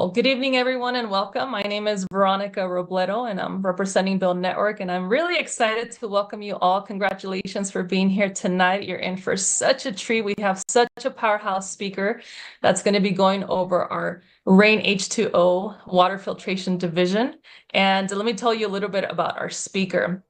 Well, good evening, everyone, and welcome. My name is Veronica Robledo, and I'm representing Build Network, and I'm really excited to welcome you all. Congratulations for being here tonight. You're in for such a treat. We have such a powerhouse speaker that's going to be going over our Rein H2O water filtration division. And let me tell you a little bit about our speaker.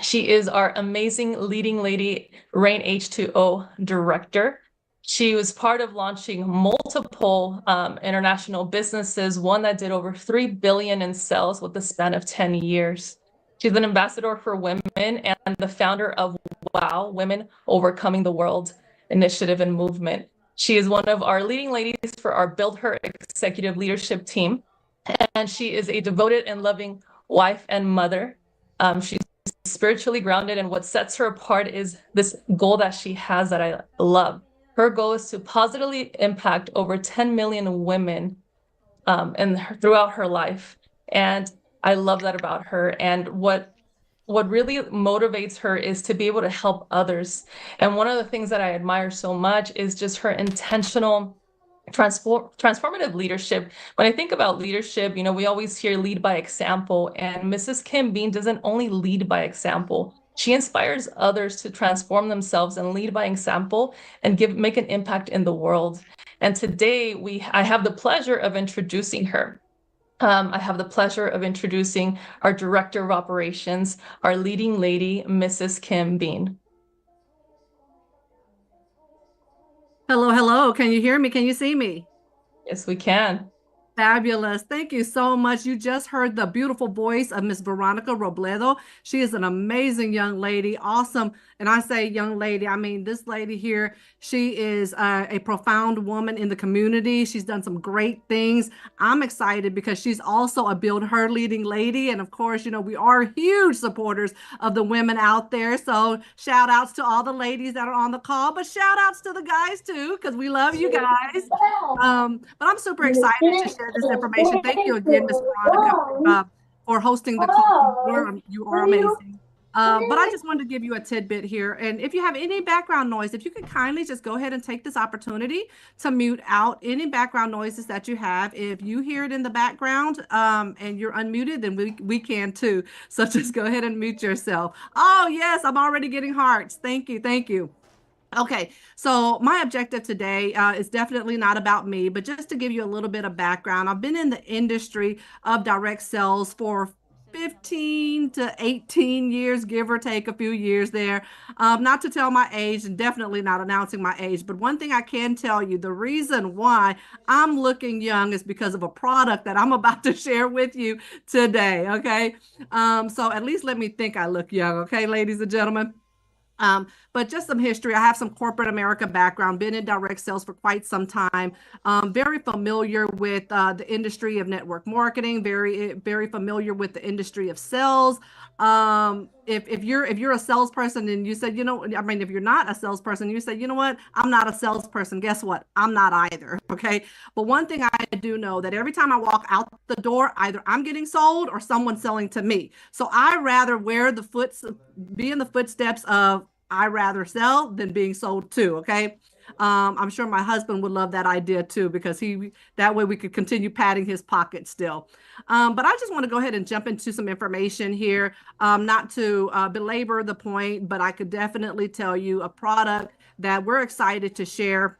She is our amazing leading lady, Rein H2O director. She was part of launching multiple international businesses, one that did over 3 billion in sales with the span of 10 years. She's an ambassador for women and the founder of WOW, Women Overcoming the World initiative and movement. She is one of our leading ladies for our Build Her executive leadership team, and she is a devoted and loving wife and mother. She's spiritually grounded, and what sets her apart is this goal that she has that I love. Her goal is to positively impact over 10 million women throughout her life. And I love that about her. And what really motivates her is to be able to help others. And one of the things that I admire so much is just her intentional transformative leadership. When I think about leadership, we always hear lead by example, and Mrs. Kim Bean doesn't only lead by example. She inspires others to transform themselves and lead by example and make an impact in the world. And today I have the pleasure of introducing her. I have the pleasure of introducing our Director of Operations, our leading lady, Mrs. Kim Bean. Hello, hello. Can you hear me? Can you see me? Yes, we can. Fabulous. Thank you so much. You just heard the beautiful voice of Miss Veronica Robledo. She is an amazing young lady. Awesome. And I say young lady, I mean, this lady here, she is a profound woman in the community. She's done some great things. I'm excited because she's also a Build Her leading lady. And of course, we are huge supporters of the women out there. So shout outs to all the ladies that are on the call, but shout outs to the guys too, because we love you guys. But I'm super excited to share this information. Thank you again, Ms. Veronica, for hosting the call. You are amazing. But I just wanted to give you a tidbit here. And if you have any background noise, if you could kindly just go ahead and take this opportunity to mute out any background noises that you have. If you hear it in the background and you're unmuted, then we can too. So just go ahead and mute yourself. Oh, yes, I'm already getting hearts. Thank you. Thank you. Okay, so my objective today is definitely not about me, but just to give you a little bit of background. I've been in the industry of direct sales for 15 to 18 years, give or take a few years there. Not to tell my age and definitely not announcing my age, but one thing I can tell you, the reason why I'm looking young is because of a product that I'm about to share with you today, okay? So at least let me think I look young, okay, ladies and gentlemen? But just some history. I have some corporate America background, been in direct sales for quite some time, very familiar with the industry of network marketing, very familiar with the industry of sales. If you're a salesperson and you said, if you're not a salesperson, you say, you know what, I'm not a salesperson. Guess what? I'm not either. Okay. But one thing I do know that every time I walk out the door, either I'm getting sold or someone's selling to me. So I rather be in the footsteps of I rather sell than being sold to. Okay. I'm sure my husband would love that idea too, because that way we could continue padding his pocket still. But I just want to go ahead and jump into some information here, not to belabor the point, but I could definitely tell you a product that we're excited to share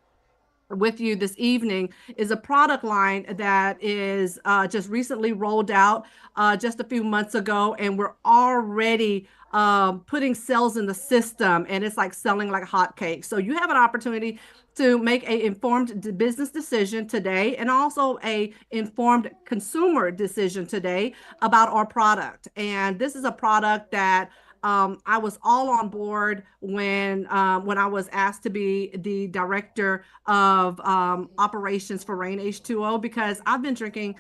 with you this evening is a product line that is just recently rolled out just a few months ago, and we're already putting sales in the system, and it's like selling like hotcakes. So you have an opportunity to make an informed business decision today and also a informed consumer decision today about our product. And this is a product that I was all on board when I was asked to be the director of operations for Rein H2O, because I've been drinking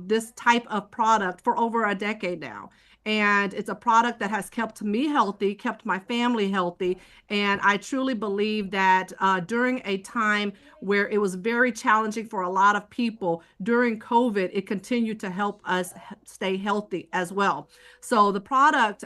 this type of product for over a decade now. And it's a product that has kept me healthy, kept my family healthy. And I truly believe that during a time where it was very challenging for a lot of people during COVID, it continued to help us stay healthy as well. So the product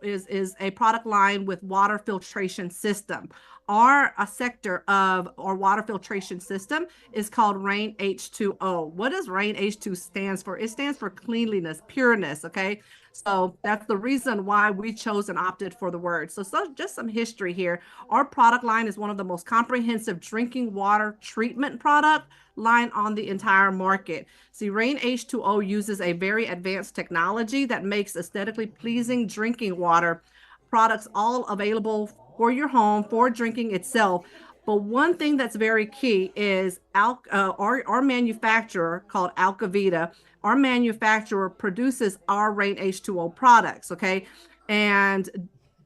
is a product line with water filtration system. Our a sector of our water filtration system is called Rein H2O. What does Rein H2 stands for? It stands for cleanliness, pureness, okay? So that's the reason why we chose and opted for the word. So just some history here. Our product line is one of the most comprehensive drinking water treatment product line on the entire market. See, Rein H2O uses a very advanced technology that makes aesthetically pleasing drinking water products all available for your home for drinking itself. But one thing that's very key is our manufacturer called Alcavita. Our manufacturer produces our Rein H2O products. Okay, and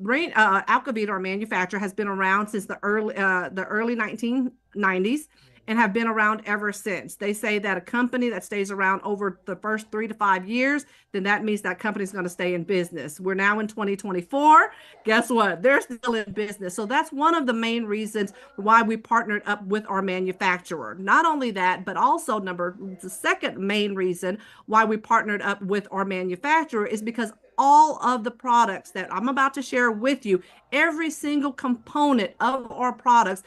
Alcavita, our manufacturer, has been around since the early 1990s and have been around ever since. They say that a company that stays around over the first 3 to 5 years, then that means that company's going to stay in business. We're now in 2024. Guess what? They're still in business. So that's one of the main reasons why we partnered up with our manufacturer. Not only that, but also the second main reason why we partnered up with our manufacturer is because all of the products that I'm about to share with you, every single component of our products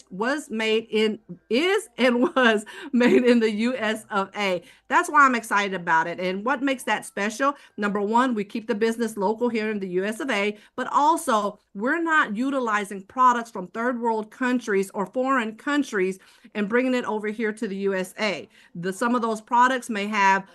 was made in the US of A. That's why I'm excited about it. And what makes that special? Number one, we keep the business local here in the US of A, but also we're not utilizing products from third world countries or foreign countries and bringing it over here to the USA. Some of those products may have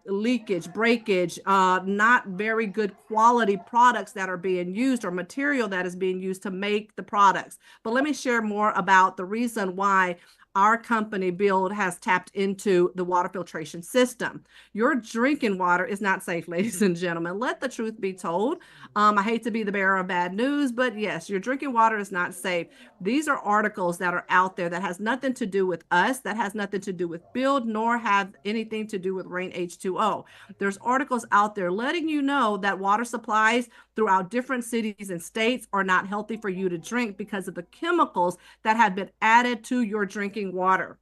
leakage, breakage, not very good quality products that are being used or material that is being used to make the products. But let me share more about the reason why our company Build has tapped into the water filtration system. Your drinking water is not safe, ladies and gentlemen. Let the truth be told. I hate to be the bearer of bad news, but yes, your drinking water is not safe. These are articles that are out there that has nothing to do with us, that has nothing to do with Build, nor have anything to do with Rein H2O. There's articles out there letting you know that water supplies throughout different cities and states are not healthy for you to drink because of the chemicals that have been added to your drinking water.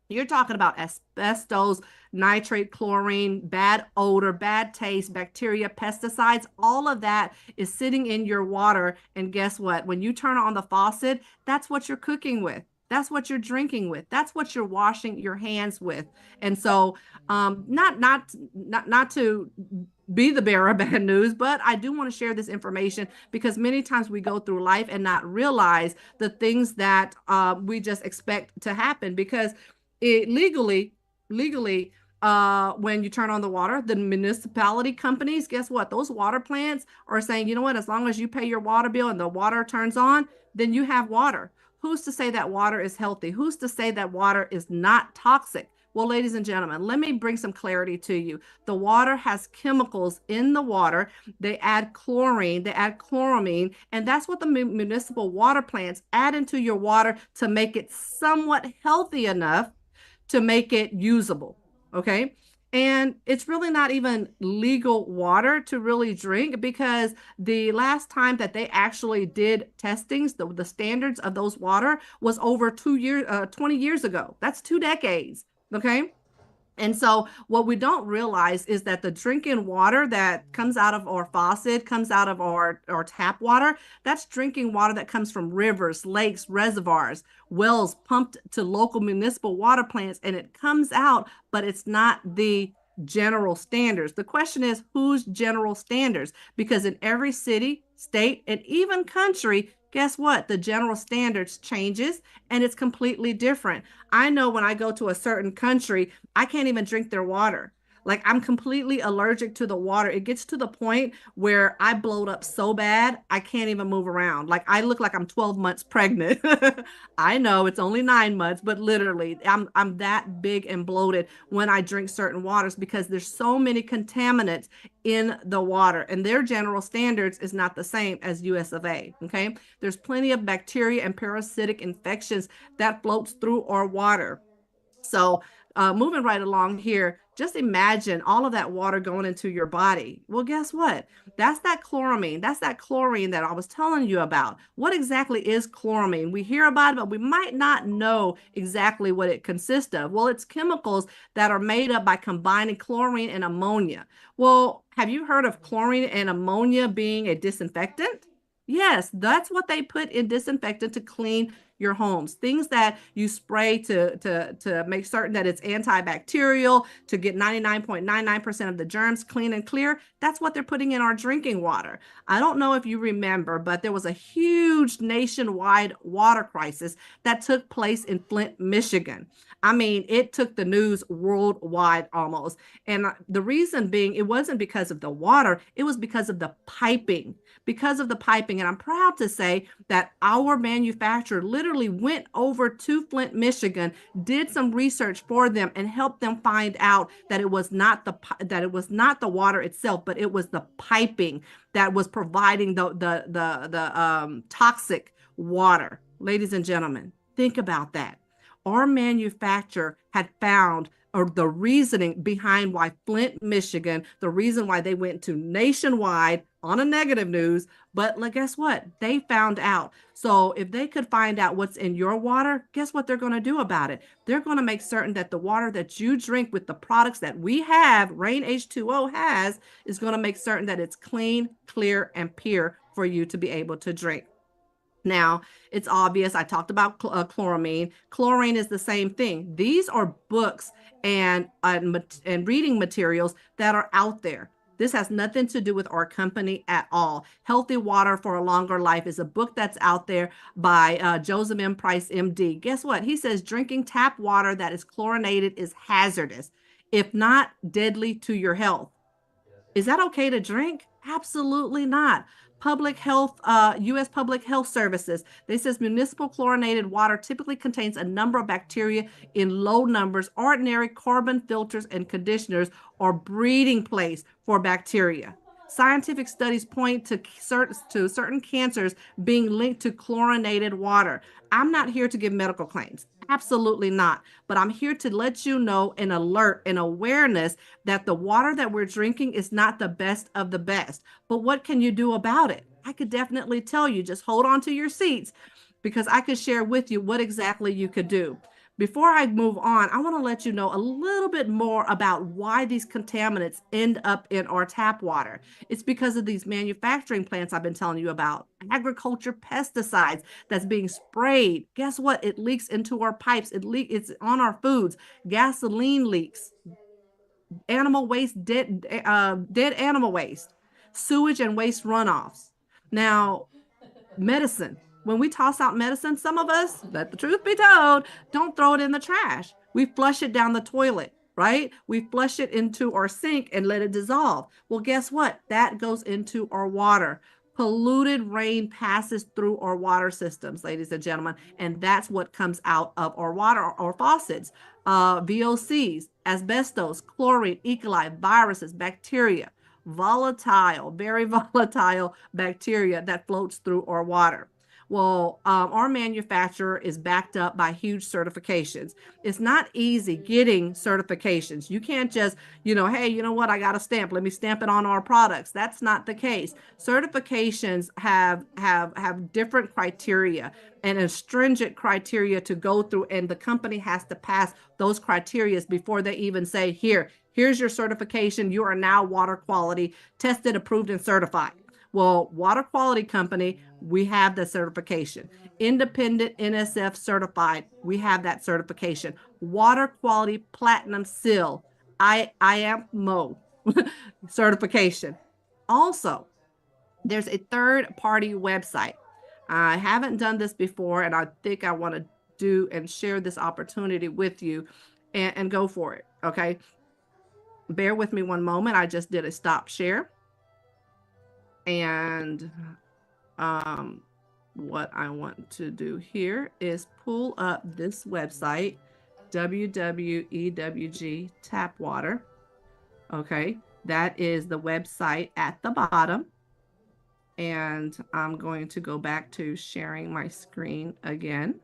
You're talking about asbestos, nitrate, chlorine, bad odor, bad taste, bacteria, pesticides. All of that is sitting in your water. And guess what? When you turn on the faucet, that's what you're cooking with. That's what you're drinking with. That's what you're washing your hands with. And so, not to be the bearer of bad news, but I do want to share this information because many times we go through life and not realize the things that we just expect to happen because legally, when you turn on the water, the municipality companies, guess what? Those water plants are saying, you know what, as long as you pay your water bill and the water turns on, then you have water. Who's to say that water is healthy? Who's to say that water is not toxic? Well, ladies and gentlemen, let me bring some clarity to you. The water has chemicals in the water. They add chlorine, they add chloramine, and that's what the municipal water plants add into your water to make it somewhat healthy enough to make it usable. Okay. And it's really not even legal water to really drink because the last time that they actually did testings, the standards of those water was over 20 years ago. That's 2 decades. Okay. And so what we don't realize is that the drinking water that comes out of our faucet, comes out of our tap water, that's drinking water that comes from rivers, lakes, reservoirs, wells pumped to local municipal water plants, and it comes out, but it's not the general standards. The question is, whose general standards? Because in every city, state, and even country, guess what? The general standards changes and it's completely different. I know when I go to a certain country, I can't even drink their water. Like I'm completely allergic to the water. It gets to the point where I bloat up so bad, I can't even move around. Like I look like I'm 12 months pregnant. I know it's only 9 months, but literally I'm that big and bloated when I drink certain waters because there's so many contaminants in the water and their general standards is not the same as US of A. Okay. There's plenty of bacteria and parasitic infections that floats through our water. So moving right along here, just imagine all of that water going into your body. Well, guess what? That's that chloramine. That's that chlorine that I was telling you about. What exactly is chloramine? We hear about it, but we might not know exactly what it consists of. Well, it's chemicals that are made up by combining chlorine and ammonia. Well, have you heard of chlorine and ammonia being a disinfectant? Yes, that's what they put in disinfectant to clean your homes. Things that you spray to make certain that it's antibacterial, to get 99.99% of the germs clean and clear. That's what they're putting in our drinking water. I don't know if you remember, but there was a huge nationwide water crisis that took place in Flint, Michigan. I mean, it took the news worldwide almost. And the reason being, it wasn't because of the water, it was because of the piping. Because of the piping. And I'm proud to say that our manufacturer literally went over to Flint, Michigan, did some research for them, and helped them find out that it was not the water itself, but it was the piping that was providing the toxic water. Ladies and gentlemen, think about that. Our manufacturer had found, or the reasoning behind why Flint, Michigan, the reason why they went to nationwide on a negative news, but guess what? They found out. So if they could find out what's in your water, guess what they're going to do about it? They're going to make certain that the water that you drink with the products that we have, Rein H2O has, is going to make certain that it's clean, clear, and pure for you to be able to drink. Now, it's obvious. I talked about chloramine. Chlorine is the same thing. These are books and reading materials that are out there. This has nothing to do with our company at all. Healthy Water for a Longer Life is a book that's out there by Joseph M. Price, MD. Guess what? He says drinking tap water that is chlorinated is hazardous, if not deadly to your health. Is that okay to drink? Absolutely not. Public health, U.S. Public Health Services. They says municipal chlorinated water typically contains a number of bacteria in low numbers. Ordinary carbon filters and conditioners are breeding place for bacteria. Scientific studies point to certain cancers being linked to chlorinated water. I'm not here to give medical claims. Absolutely not. But I'm here to let you know and alert and awareness that the water that we're drinking is not the best of the best. But what can you do about it? I could definitely tell you. Just hold on to your seats because I could share with you what exactly you could do. Before I move on, I want to let you know a little bit more about why these contaminants end up in our tap water. It's because of these manufacturing plants I've been telling you about, agriculture pesticides that's being sprayed. Guess what? It leaks into our pipes. It's on our foods. Gasoline leaks, animal waste, dead animal waste, sewage and waste runoffs. Now, medicine. When we toss out medicine, some of us, let the truth be told, don't throw it in the trash. We flush it down the toilet, right? We flush it into our sink and let it dissolve. Well, guess what? That goes into our water. Polluted rain passes through our water systems, ladies and gentlemen, and that's what comes out of our water, our faucets. VOCs, asbestos, chlorine, E. coli, viruses, bacteria, volatile, very volatile bacteria that floats through our water. Well, our manufacturer is backed up by huge certifications. It's not easy getting certifications. You can't just, hey, you know what? I got a stamp. Let me stamp it on our products. That's not the case. Certifications have different criteria and a stringent criteria to go through, and the company has to pass those criteria before they even say, here's your certification. You are now water quality tested, approved, and certified. Well, Water Quality Company, we have the certification. Independent NSF certified, we have that certification. Water Quality Platinum Seal, IAMO certification. Also, there's a third-party website. I haven't done this before, and I think I want to do and share this opportunity with you and go for it, okay? Bear with me one moment. I just did a stop share. And what I want to do here is pull up this website, WWEWG Tap Water. Okay, that is the website at the bottom. And I'm going to go back to sharing my screen again.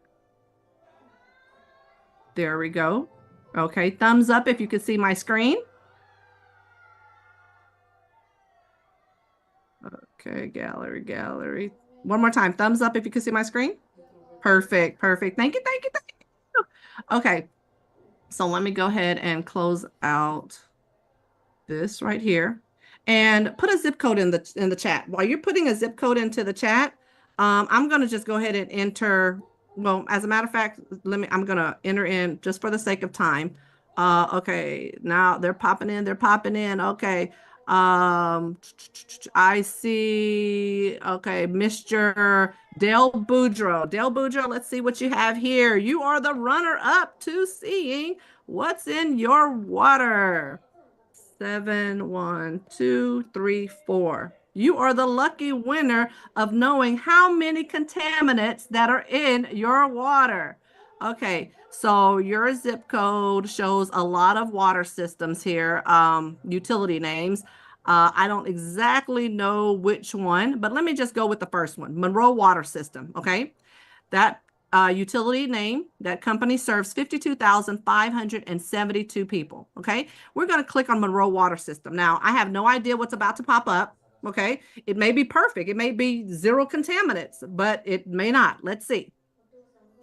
There we go. Okay, thumbs up if you can see my screen. Okay, gallery. One more time, thumbs up if you can see my screen. Perfect. Thank you. Okay, so let me go ahead and close out this right here. and put a zip code in the chat. While you're putting a zip code into the chat, I'm gonna just go ahead and enter. Well, as a matter of fact, I'm gonna enter in just for the sake of time. Okay, now they're popping in. They're popping in. Okay. I see. Okay, Mr. Del Boudreaux. Del Boudreaux, let's see what you have here. You are the runner up to seeing what's in your water. 7, 1, 2, 3, 4. You are the lucky winner of knowing how many contaminants that are in your water. Okay, so your zip code shows a lot of water systems here, utility names. I don't exactly know which one, but let me just go with the first one, Monroe Water System. Okay, that utility name, that company serves 52,572 people. Okay. We're going to click on Monroe Water System. Now, I have no idea what's about to pop up. Okay. It may be perfect. It may be zero contaminants, but it may not. Let's see.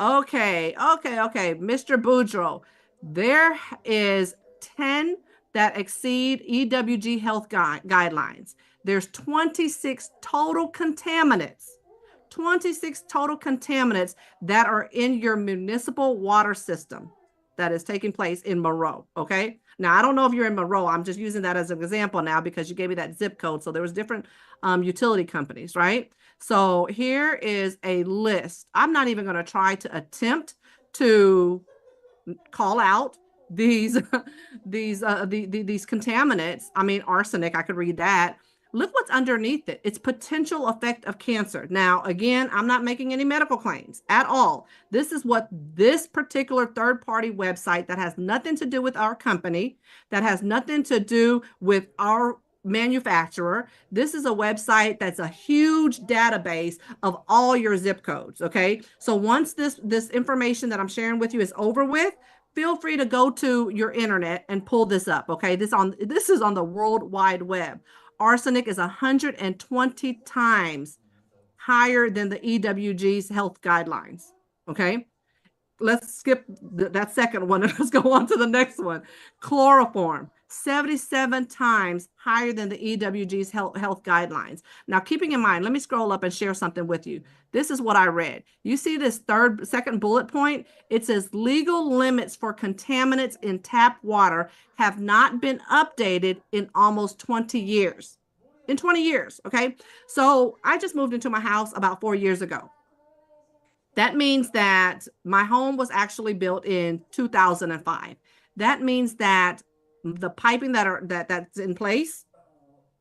Okay. Mr. Boudreaux, there is 10 that exceed EWG health guidelines. There's 26 total contaminants. 26 total contaminants that are in your municipal water system that is taking place in Monroe. Okay. Now, I don't know if you're in Monroe. I'm just using that as an example now because you gave me that zip code. So there was different utility companies, right? So here is a list. I'm not even going to try to attempt to call out these these contaminants. I mean, arsenic, I could read that. Look what's underneath it. It's potential effect of cancer. Now, again, I'm not making any medical claims at all. This is what this particular third-party website that has nothing to do with our company, that has nothing to do with our manufacturer. This is a website that's a huge database of all your zip codes. Okay. So once this information that I'm sharing with you is over with, feel free to go to your internet and pull this up. Okay. This is on the World Wide Web. Arsenic is 120 times higher than the EWG's health guidelines. Okay. Let's skip that second one and let's go on to the next one. Chloroform, 77 times higher than the EWG's health guidelines. Now, keeping in mind, let me scroll up and share something with you. This is what I read. You see this second bullet point? It says legal limits for contaminants in tap water have not been updated in almost 20 years. In 20 years, okay? So I just moved into my house about 4 years ago. That means that my home was actually built in 2005. That means that the piping that's in place,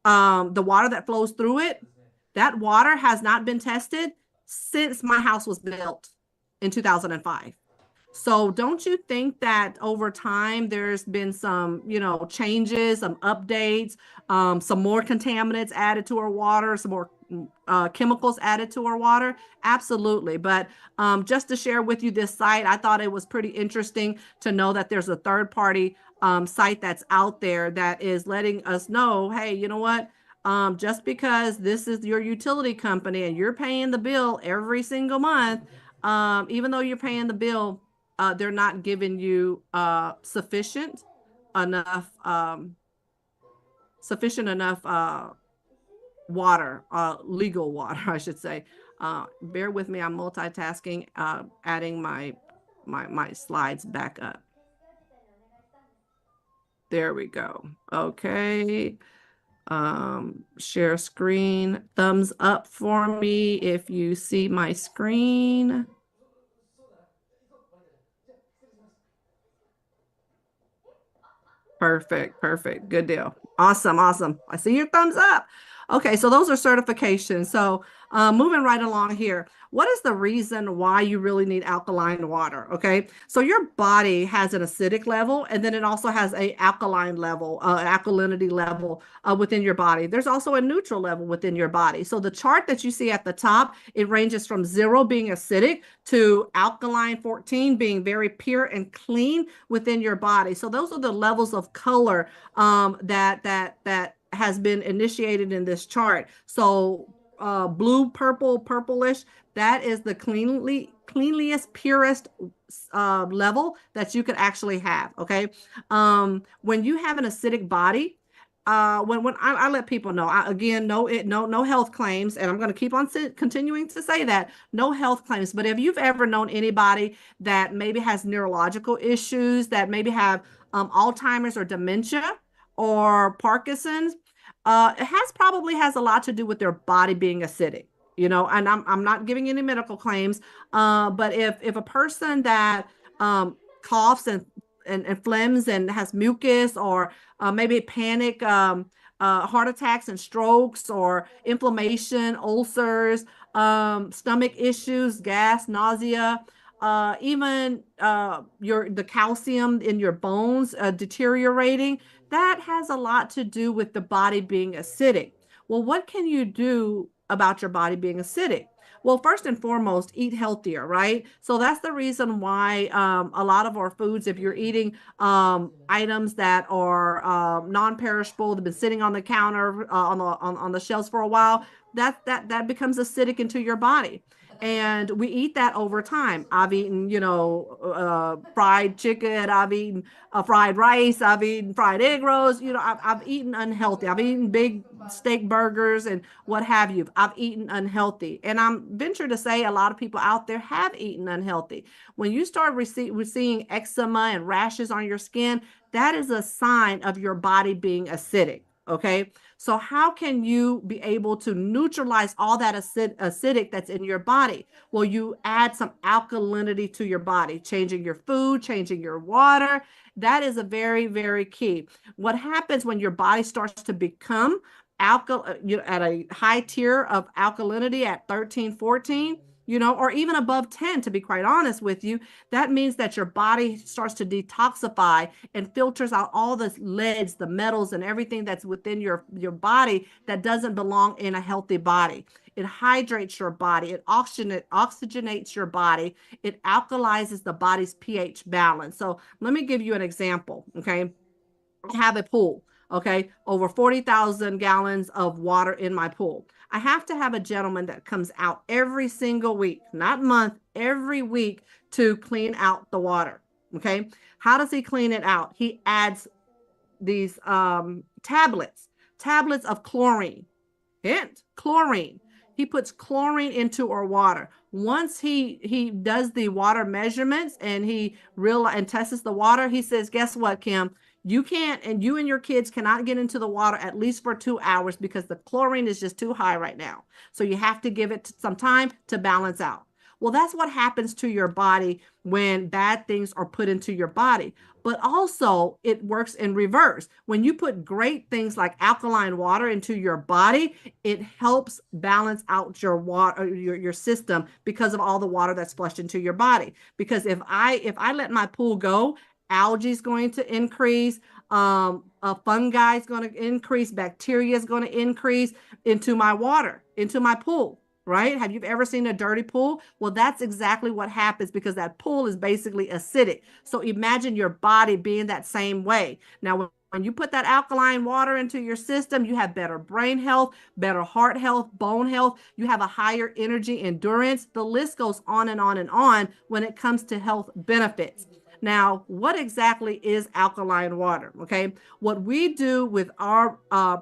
the water that flows through it, that water has not been tested since my house was built in 2005. So don't you think that over time there's been some, changes, some updates, some more contaminants added to our water, some more chemicals added to our water? Absolutely. But just to share with you this site, I thought it was pretty interesting to know that there's a third party site that's out there that is letting us know, hey, you know what? Just because this is your utility company and you're paying the bill every single month, even though you're paying the bill, they're not giving you sufficient enough water, legal water, I should say. Bear with me, I'm multitasking, adding my slides back up. There we go. Okay. Share screen. Thumbs up for me if you see my screen. Perfect. Good deal. Awesome. I see your thumbs up. Okay, so those are certifications. So moving right along here, what is the reason why you really need alkaline water? Okay, so your body has an acidic level, and then it also has a alkaline level, alkalinity level within your body. There's also a neutral level within your body. So the chart that you see at the top, it ranges from 0 being acidic to alkaline 14 being very pure and clean within your body. So those are the levels of color that has been initiated in this chart. So blue, purple, purplish, that is the cleanliest, purest level that you could actually have. Okay. When you have an acidic body, when I let people know, again, no health claims, and I'm going to keep on continuing to say that no health claims. But if you've ever known anybody that maybe has neurological issues, that maybe have Alzheimer's or dementia or Parkinson's, it has probably has a lot to do with their body being acidic. And I'm not giving any medical claims, but if a person that coughs and phlegms and has mucus, or maybe panic, heart attacks and strokes, or inflammation, ulcers, stomach issues, gas, nausea, even the calcium in your bones deteriorating. That has a lot to do with the body being acidic. Well, what can you do about your body being acidic? Well, first and foremost, eat healthier, right? So that's the reason why a lot of our foods, if you're eating items that are non-perishable, they've been sitting on the counter, on the shelves for a while, that becomes acidic into your body. And we eat that over time. I've eaten, fried chicken. I've eaten fried rice. I've eaten fried egg rolls. I've eaten unhealthy. I've eaten big steak burgers and what have you. I've eaten unhealthy. And I'm venture to say a lot of people out there have eaten unhealthy. When you start seeing eczema and rashes on your skin, that is a sign of your body being acidic. Okay. So how can you be able to neutralize all that acidic that's in your body? Well, you add some alkalinity to your body, changing your food, changing your water. That is a very, very key. What happens when your body starts to become at a high tier of alkalinity at 13, 14, or even above 10, to be quite honest with you, that means that your body starts to detoxify and filters out all the leads, the metals, and everything that's within your body that doesn't belong in a healthy body. It hydrates your body. It oxygenates your body. It alkalizes the body's pH balance. So let me give you an example, okay? I have a pool, okay, over 40,000 gallons of water in my pool. I have to have a gentleman that comes out every single week, not month, every week, to clean out the water. Okay. How does he clean it out? He adds these tablets of chlorine. Hint, chlorine. He puts chlorine into our water. Once he does the water measurements and he and tests the water, he says, guess what, Kim? You can't, and you and your kids cannot get into the water at least for 2 hours because the chlorine is just too high right now. So you have to give it some time to balance out. Well, that's what happens to your body when bad things are put into your body. But also, it works in reverse. When you put great things like alkaline water into your body, it helps balance out your water, your system, because of all the water that's flushed into your body. Because if I let my pool go, algae is going to increase, fungi is going to increase, bacteria is going to increase into my water, into my pool. Right? Have you ever seen a dirty pool? Well, that's exactly what happens, because that pool is basically acidic. So imagine your body being that same way. Now, when you put that alkaline water into your system, you have better brain health, better heart health, bone health. You have a higher energy endurance. The list goes on and on and on when it comes to health benefits. Now, what exactly is alkaline water? Okay, what we do with our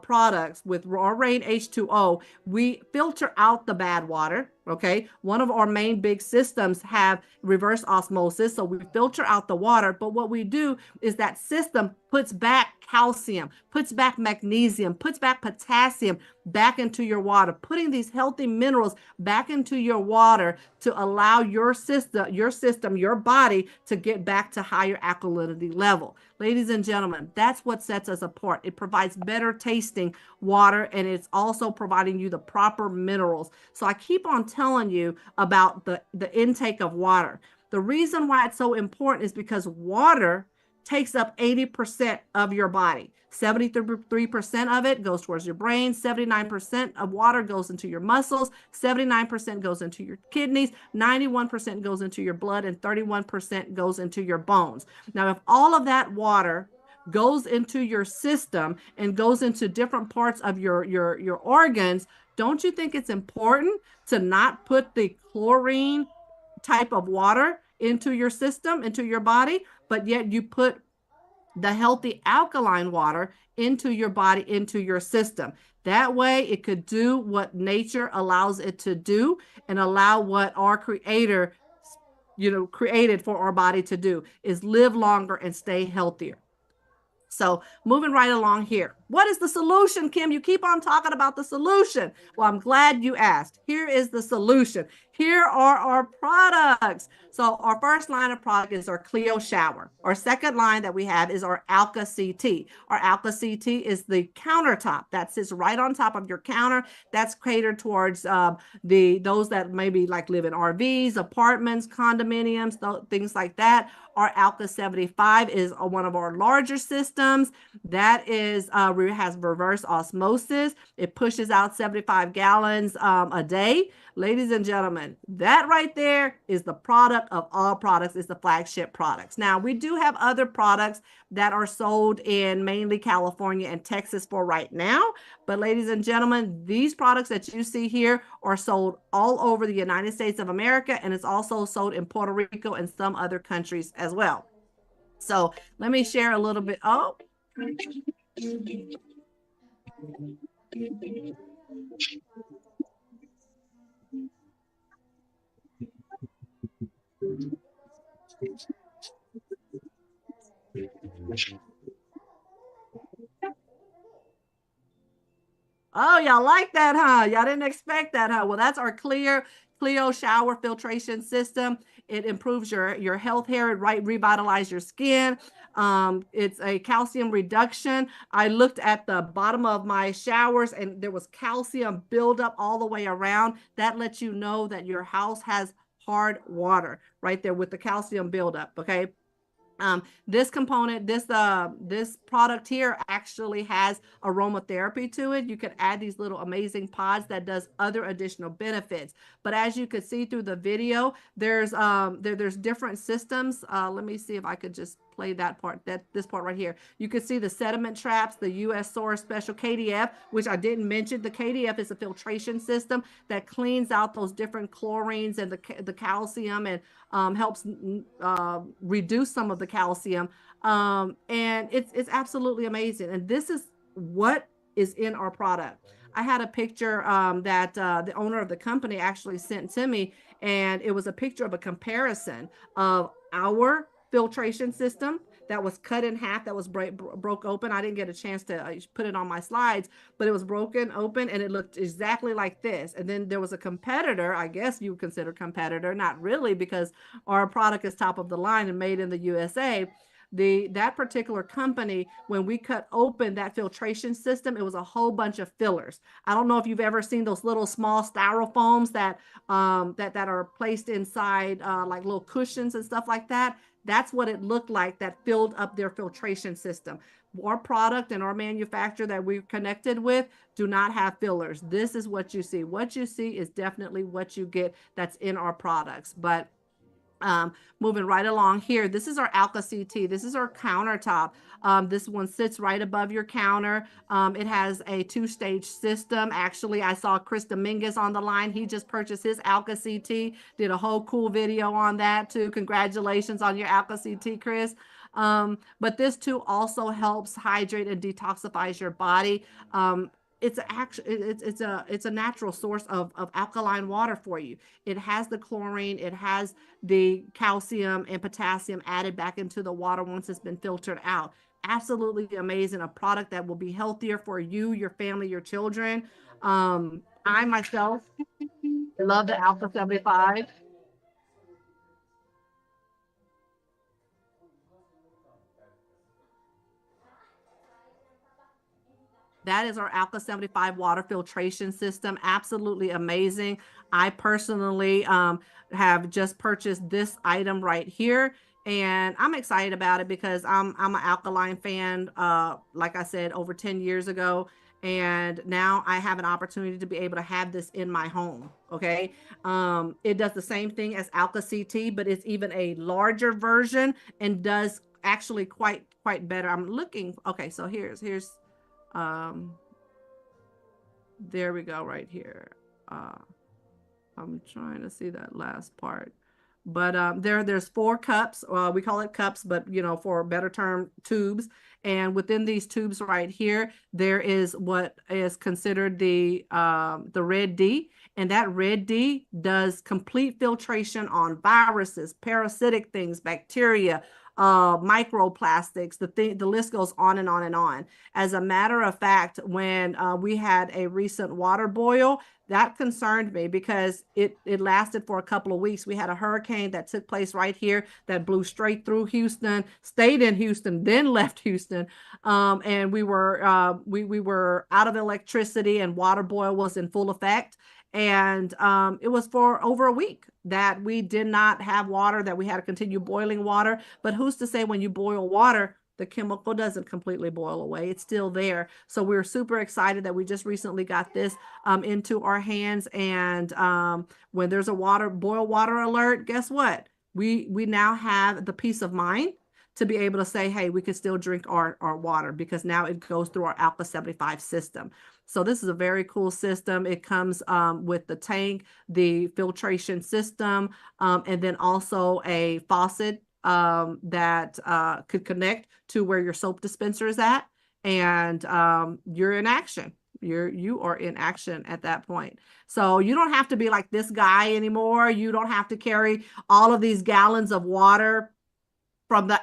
products, with our Rein H2O, we filter out the bad water. Okay, one of our main big systems have reverse osmosis, so we filter out the water. But what we do is that system puts back calcium, puts back magnesium, puts back potassium back into your water, putting these healthy minerals back into your water to allow your system, your body to get back to higher alkalinity level. Ladies and gentlemen, that's what sets us apart. It provides better tasting water, and it's also providing you the proper minerals. So I keep on telling you about the intake of water. The reason why it's so important is because water takes up 80% of your body. 73% of it goes towards your brain, 79% of water goes into your muscles, 79% goes into your kidneys, 91% goes into your blood, and 31% goes into your bones. Now, if all of that water goes into your system and goes into different parts of your organs, don't you think it's important to not put the chlorine type of water into your system, into your body, but yet you put the healthy alkaline water into your body, into your system. That way it could do what nature allows it to do and allow what our creator, created for our body to do, is live longer and stay healthier. So moving right along here. What is the solution, Kim? You keep on talking about the solution. Well, I'm glad you asked. Here is the solution. Here are our products. So our first line of product is our Clio shower. Our second line that we have is our Alka CT. Our Alka CT is the countertop that sits right on top of your counter. That's catered towards those that maybe like live in RVs, apartments, condominiums, things like that. Our Alka 75 is one of our larger systems that is has reverse osmosis. It pushes out 75 gallons a day. Ladies and gentlemen, that right there is the product of all products. Is the flagship products. Now, we do have other products that are sold in mainly California and Texas for right now. But ladies and gentlemen, these products that you see here are sold all over the United States of America, and it's also sold in Puerto Rico and some other countries as well. So let me share a little bit. Oh. Oh, y'all like that, huh? Y'all didn't expect that, huh? Well, that's our Clio shower filtration system. It improves your health hair, revitalize your skin. It's a calcium reduction. I looked at the bottom of my showers and there was calcium buildup all the way around. That lets you know that your house has hard water right there with the calcium buildup, okay? This component, this product here actually has aromatherapy to it. You can add these little amazing pods that does other additional benefits. But as you could see through the video, there's different systems. Let me see if I could just play that part, this part right here. You can see the sediment traps, the US Source Special KDF, which I didn't mention. The KDF is a filtration system that cleans out those different chlorines and the calcium and helps reduce some of the calcium. And it's absolutely amazing. And this is what is in our product. I had a picture that the owner of the company actually sent to me, and it was a picture of a comparison of our filtration system that was cut in half, that was broke open. I didn't get a chance to put it on my slides, but it was broken open and it looked exactly like this. And then there was a competitor, I guess you would consider competitor, not really, because our product is top of the line and made in the USA. That particular company, when we cut open that filtration system, it was a whole bunch of fillers. I don't know if you've ever seen those little small styrofoams that are placed inside like little cushions and stuff like that. That's what it looked like that filled up their filtration system. Our product and our manufacturer that we've connected with do not have fillers. This is what you see. What you see is definitely what you get that's in our products. But moving right along here, this is our Alka CT. This is our countertop. This one sits right above your counter. It has a two-stage system. Actually, I saw Chris Dominguez on the line. He just purchased his Alka CT, did a whole cool video on that too. Congratulations on your Alka CT, Chris. But this too also helps hydrate and detoxifies your body. It's a natural source of alkaline water for you. It has the chlorine, it has the calcium and potassium added back into the water once it's been filtered out. Absolutely amazing. A product that will be healthier for you, your family, your children. I myself love the Alpha 75. That is our Alka 75 water filtration system. Absolutely amazing. I personally have just purchased this item right here, and I'm excited about it because I'm an alkaline fan, like I said, over 10 years ago. And now I have an opportunity to be able to have this in my home. Okay. It does the same thing as Alka CT, but it's even a larger version and does actually quite better. I'm looking. Okay. So here's there we go right here. I'm trying to see that last part, But there's 4 cups. We call it cups, but for a better term, tubes. And within these tubes right here, there is what is considered the red D. And that red D does complete filtration on viruses, parasitic things, bacteria, microplastics. The list goes on and on and on. As a matter of fact, when we had a recent water boil, that concerned me because it lasted for a couple of weeks. We had a hurricane that took place right here that blew straight through Houston, stayed in Houston, then left Houston. And we were out of electricity, and water boil was in full effect. And it was for over a week that we did not have water, that we had to continue boiling water. But who's to say when you boil water, the chemical doesn't completely boil away. It's still there. So we're super excited that we just recently got this into our hands. And when there's a boil water alert, guess what? We now have the peace of mind to be able to say, hey, we can still drink our water, because now it goes through our Alpha 75 system. So this is a very cool system. It comes with the tank, the filtration system, and then also a faucet that could connect to where your soap dispenser is at. And you're in action. You are in action at that point. So you don't have to be like this guy anymore. You don't have to carry all of these gallons of water from the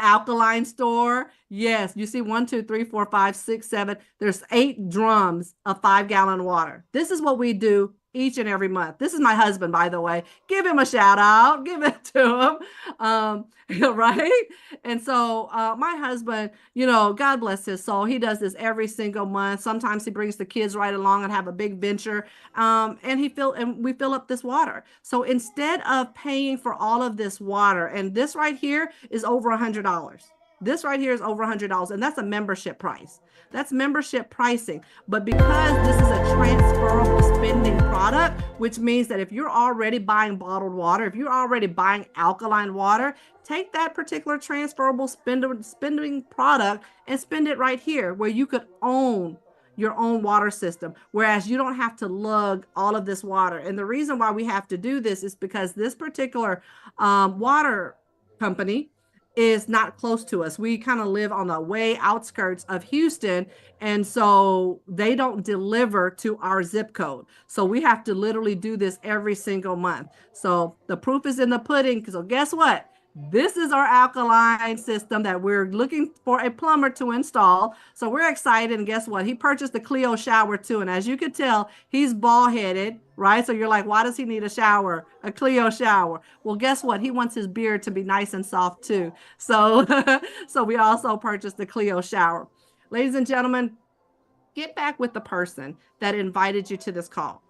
alkaline store. Yes, you see 1, 2, 3, 4, 5, 6, 7. There's 8 drums of 5-gallon water. This is what we do each and every month. This is my husband, by the way. Give him a shout out. Give it to him. Right? And so my husband, God bless his soul, he does this every single month. Sometimes he brings the kids right along and have a big venture. And we fill up this water. So instead of paying for all of this water, and this right here is over $100. This right here is over $100, and that's a membership price. That's membership pricing. But because this is a transferable spending product, which means that if you're already buying bottled water, if you're already buying alkaline water, take that particular transferable spending product and spend it right here, where you could own your own water system, whereas you don't have to lug all of this water. And the reason why we have to do this is because this particular water company is not close to us. We kind of live on the way outskirts of Houston, and so they don't deliver to our zip code. So we have to literally do this every single month. So the proof is in the pudding. So guess what? This is our alkaline system that we're looking for a plumber to install. So we're excited. And guess what? He purchased the Clio shower too. And as you can tell, he's bald headed, right? So you're like, why does he need a shower, a Clio shower? Well, guess what? He wants his beard to be nice and soft too. So, so we also purchased the Clio shower. Ladies and gentlemen, get back with the person that invited you to this call.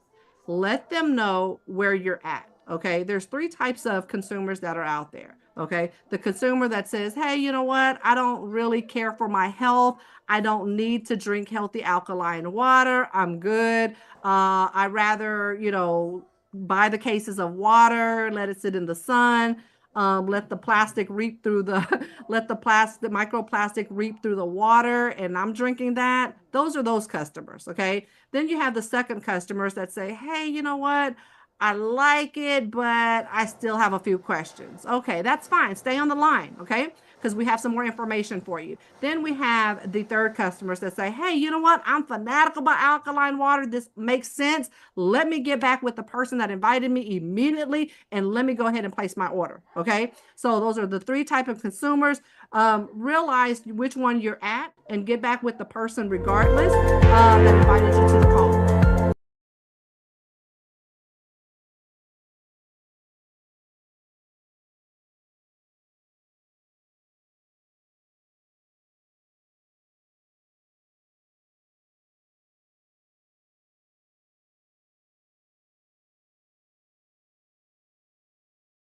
Let them know where you're at. Okay. There's 3 types of consumers that are out there. Okay. The consumer that says, hey, you know what? I don't really care for my health. I don't need to drink healthy alkaline water. I'm good. I rather, buy the cases of water, let it sit in the sun, let the plastic reap through let the microplastic reap through the water, and I'm drinking that. Those are those customers. Okay. Then you have the second customers that say, hey, you know what? I like it, but I still have a few questions. Okay, that's fine. Stay on the line, okay? Because we have some more information for you. Then we have the third customers that say, hey, you know what? I'm fanatical about alkaline water. This makes sense. Let me get back with the person that invited me immediately, and let me go ahead and place my order, okay? So those are the 3 types of consumers. Realize which one you're at and get back with the person regardless that invited you to the call.